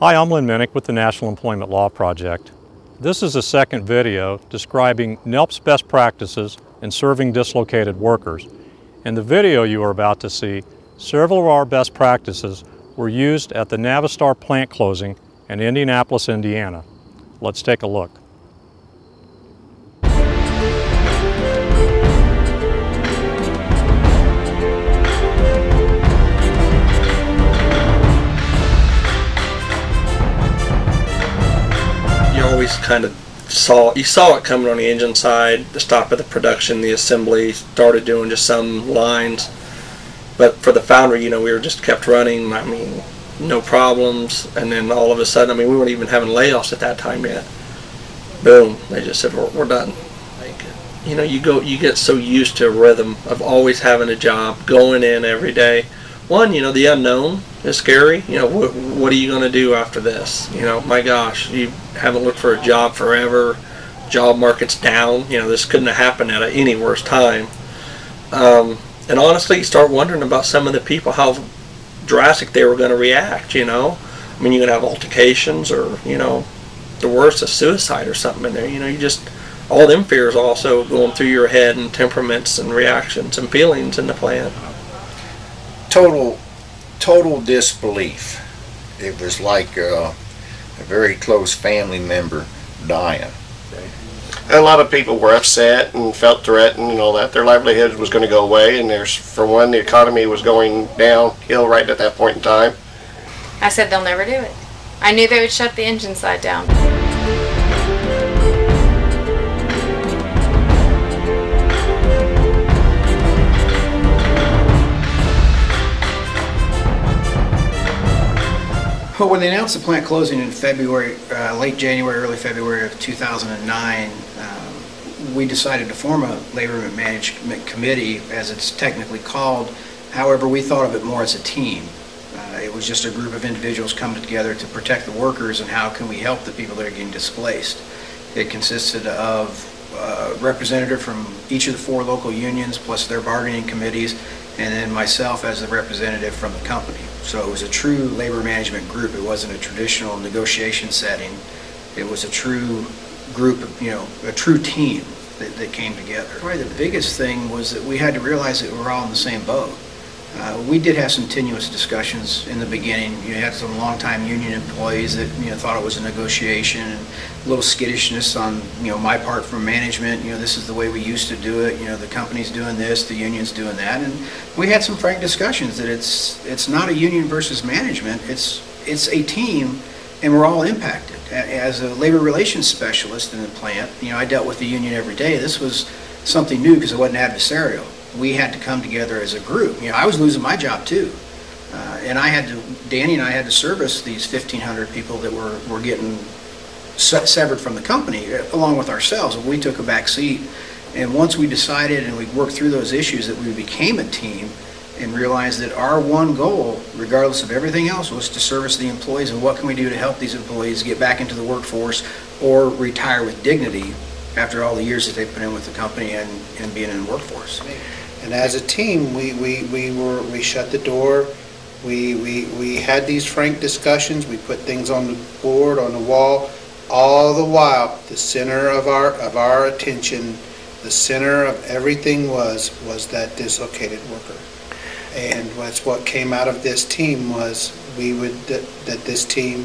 Hi, I'm Lynn Minnick with the National Employment Law Project. This is a second video describing NELP's best practices in serving dislocated workers. In the video you are about to see, several of our best practices were used at the Navistar plant closing in Indianapolis, Indiana. Let's take a look. You always kind of saw it coming on the engine side, the stop of the production, the assembly, started doing just some lines. But for the foundry, we were just kept running, no problems. And then all of a sudden, we weren't even having layoffs at that time yet. Boom, they just said, we're done. You get so used to a rhythm of always having a job, going in every day. One, the unknown is scary. What are you going to do after this? My gosh, you haven't looked for a job forever. Job market's down. This couldn't have happened at any worse time. And honestly, you start wondering about some of the people, how drastic they were going to react. You're going to have altercations, or the worst, a suicide or something in there. All them fears also going through your head, and temperaments and reactions and feelings in the plant. Total disbelief. It was like a very close family member dying. A lot of people were upset and felt threatened and all that. Their livelihood was going to go away, and for one, the economy was going downhill right at that point in time. I said they'll never do it. I knew they would shut the engine side down. Well, when they announced the plant closing in February, late January, early February of 2009, we decided to form a labor management committee, as it's technically called. However, we thought of it more as a team. It was just a group of individuals coming together to protect the workers, and how can we help the people that are getting displaced. It consisted of a representative from each of the 4 local unions, plus their bargaining committees, and then myself as the representative from the company. So it was a true labor management group. It wasn't a traditional negotiation setting. It was a true group, a true team that came together. Probably the biggest thing was that we had to realize that we were all in the same boat. We did have some tenuous discussions in the beginning. You had some longtime union employees that thought it was a negotiation, and a little skittishness on my part from management. This is the way we used to do it. The company's doing this, the union's doing that, and we had some frank discussions that it's not a union versus management. It's a team, and we're all impacted. As a labor relations specialist in the plant, I dealt with the union every day. This was something new because it wasn't adversarial. We had to come together as a group. I was losing my job too, and Danny and I had to service these 1,500 people that were getting severed from the company, along with ourselves. And we took a back seat. And once we decided and we worked through those issues, that we became a team, and realized that our one goal, regardless of everything else, was to service the employees. And what can we do to help these employees get back into the workforce or retire with dignity after all the years that they've been in with the company and being in the workforce. And as a team, we shut the door. We had these frank discussions. We put things on the board, on the wall. All the while, the center of our attention, the center of everything was that dislocated worker. And that's what came out of this team, was that this team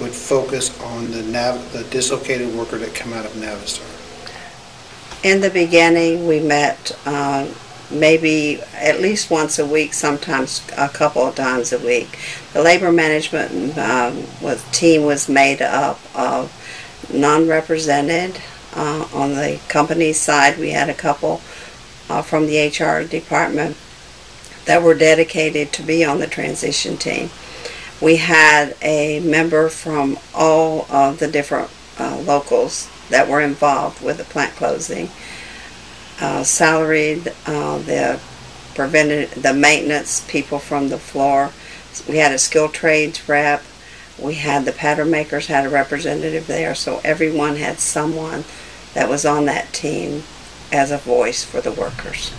would focus on the dislocated worker that come out of Navistar. In the beginning, we met maybe at least once a week, sometimes a couple of times a week. The labor management team was made up of non-represented. On the company side, we had a couple from the HR department that were dedicated to be on the transition team. We had a member from all of the different locals that were involved with the plant closing. Salaried, the maintenance people from the floor. We had a skilled trades rep. We had the pattern makers had a representative there, so everyone had someone that was on that team as a voice for the workers.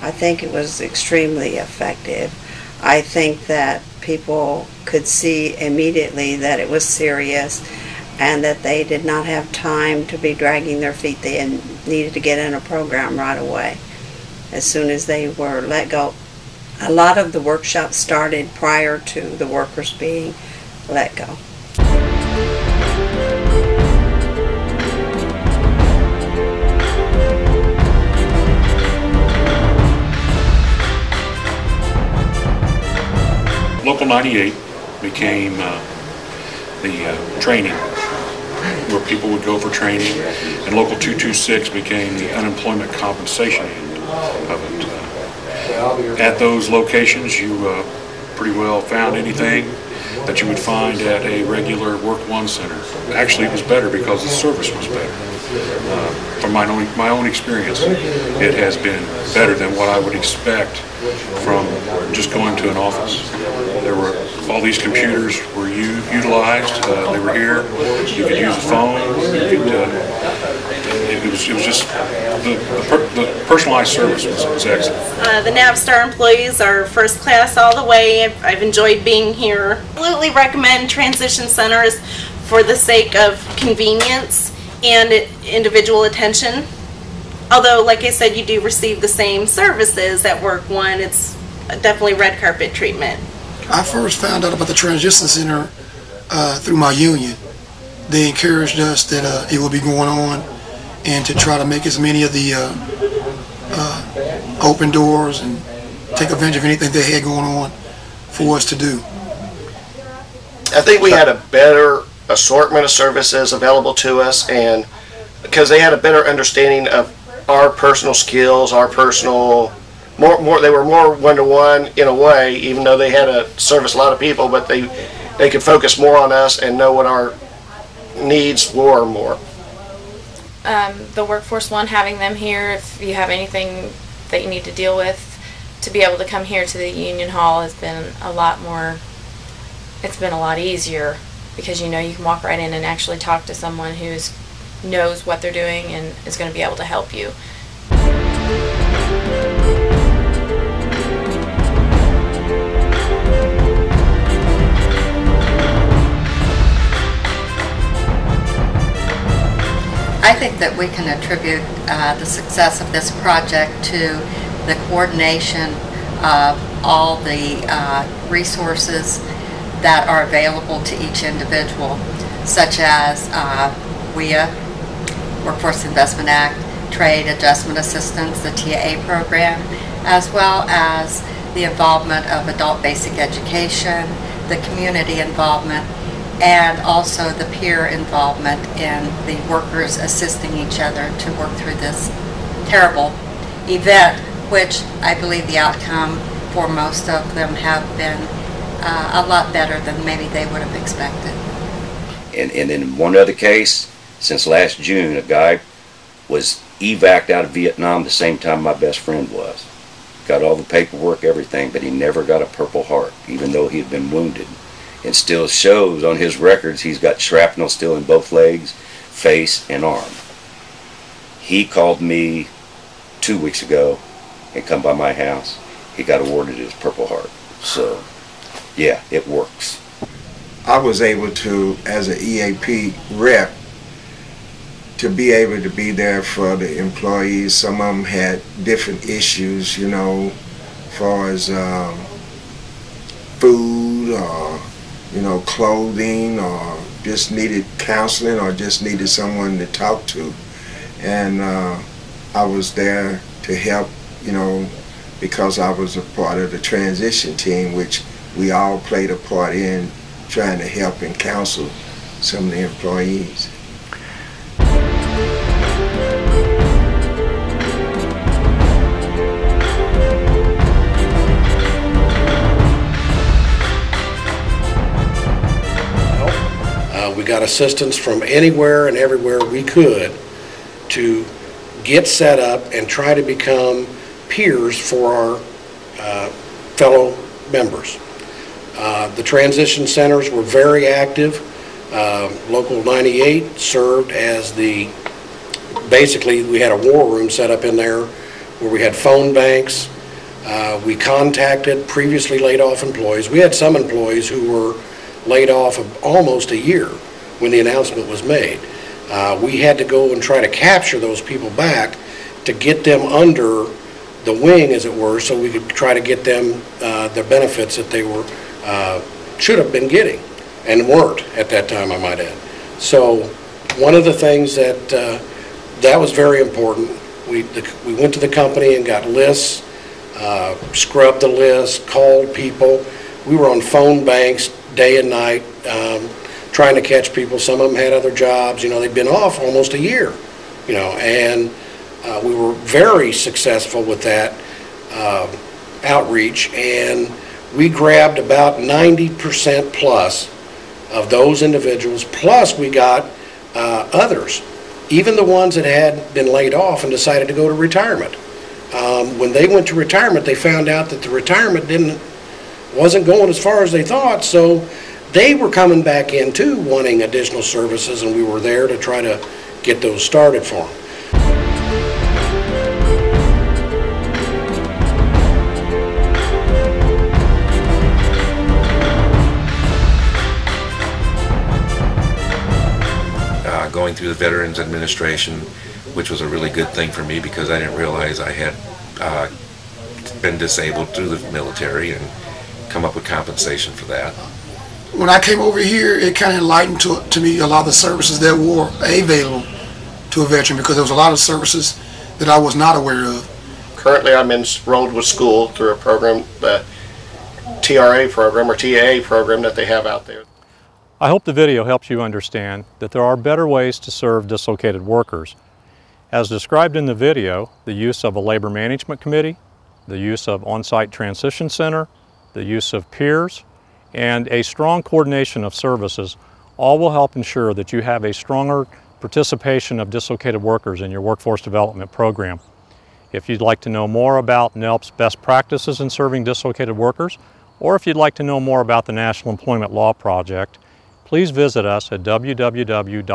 I think it was extremely effective. I think that people could see immediately that it was serious and that they did not have time to be dragging their feet. They needed to get in a program right away as soon as they were let go. A lot of the workshops started prior to the workers being let go. Local 98 became the training, where people would go for training, and Local 226 became the unemployment compensation end of it. At those locations, you pretty well found anything that you would find at a regular Work One center. Actually, it was better because the service was better. From my own experience, it has been better than what I would expect from just going to an office. There were all these computers were utilized. They were here. You could use a phone. You could, it was just the personalized service was excellent. The Navistar employees are first class all the way. I've enjoyed being here. Absolutely recommend transition centers for the sake of convenience and individual attention. Although, like I said, you do receive the same services at Work One. It's definitely red carpet treatment. I first found out about the transition center through my union. They encouraged us that it would be going on and to try to make as many of the open doors and take advantage of anything they had going on for us to do. I think we had a better assortment of services available to us, and because they had a better understanding of our personal skills, our personal they were more one-to-one in a way, even though they had to service a lot of people, but they could focus more on us and know what our needs were more. The Workforce One, having them here, if you have anything that you need to deal with, to be able to come here to the Union Hall has been a lot more, it's been a lot easier, because you know you can walk right in and actually talk to someone who knows what they're doing and is going to be able to help you. I think that we can attribute the success of this project to the coordination of all the resources that are available to each individual, such as WIA, Workforce Investment Act, Trade Adjustment Assistance, the TAA program, as well as the involvement of adult basic education, the community involvement, and also the peer involvement in the workers assisting each other to work through this terrible event, which I believe the outcome for most of them have been a lot better than maybe they would have expected. And in one other case, since last June, a guy was evac'd out of Vietnam the same time my best friend was. Got all the paperwork, everything, but he never got a Purple Heart, even though he had been wounded. It still shows on his records he's got shrapnel still in both legs, face, and arm. He called me 2 weeks ago and come by my house. He got awarded his Purple Heart. So, yeah, it works. I was able to, as an EAP rep, to be able to be there for the employees. Some of them had different issues, you know, as far as food or, you know, clothing, or just needed counseling, or just needed someone to talk to. And I was there to help, you know, because I was a part of the transition team, which we all played a part in trying to help and counsel some of the employees. We got assistance from anywhere and everywhere we could to get set up and try to become peers for our fellow members. The transition centers were very active. Local 98 served as basically we had a war room set up in there where we had phone banks. We contacted previously laid off employees. We had some employees who were laid off of almost a year when the announcement was made. We had to go and try to capture those people back to get them under the wing, as it were, so we could try to get them the benefits that they were should have been getting and weren't at that time, I might add. So one of the things that was very important, we went to the company and got lists, scrubbed the list, called people. We were on phone banks day and night trying to catch people. Some of them had other jobs. You know, they'd been off almost a year, you know, and we were very successful with that outreach, and we grabbed about 90% plus of those individuals, plus we got others, even the ones that had been laid off and decided to go to retirement. When they went to retirement, they found out that the retirement wasn't going as far as they thought, so they were coming back in too, wanting additional services, and we were there to try to get those started for them. Going through the Veterans Administration, which was a really good thing for me because I didn't realize I had been disabled through the military and come up with compensation for that. When I came over here, it kind of enlightened to me a lot of the services that were available to a veteran, because there was a lot of services that I was not aware of. Currently I'm enrolled with school through a program, the TRA program or TAA program that they have out there. I hope the video helps you understand that there are better ways to serve dislocated workers. As described in the video, the use of a labor management committee, the use of on-site transition center, the use of peers, and a strong coordination of services all will help ensure that you have a stronger participation of dislocated workers in your workforce development program. If you'd like to know more about NELP's best practices in serving dislocated workers, or if you'd like to know more about the National Employment Law Project, please visit us at www.nelp.org.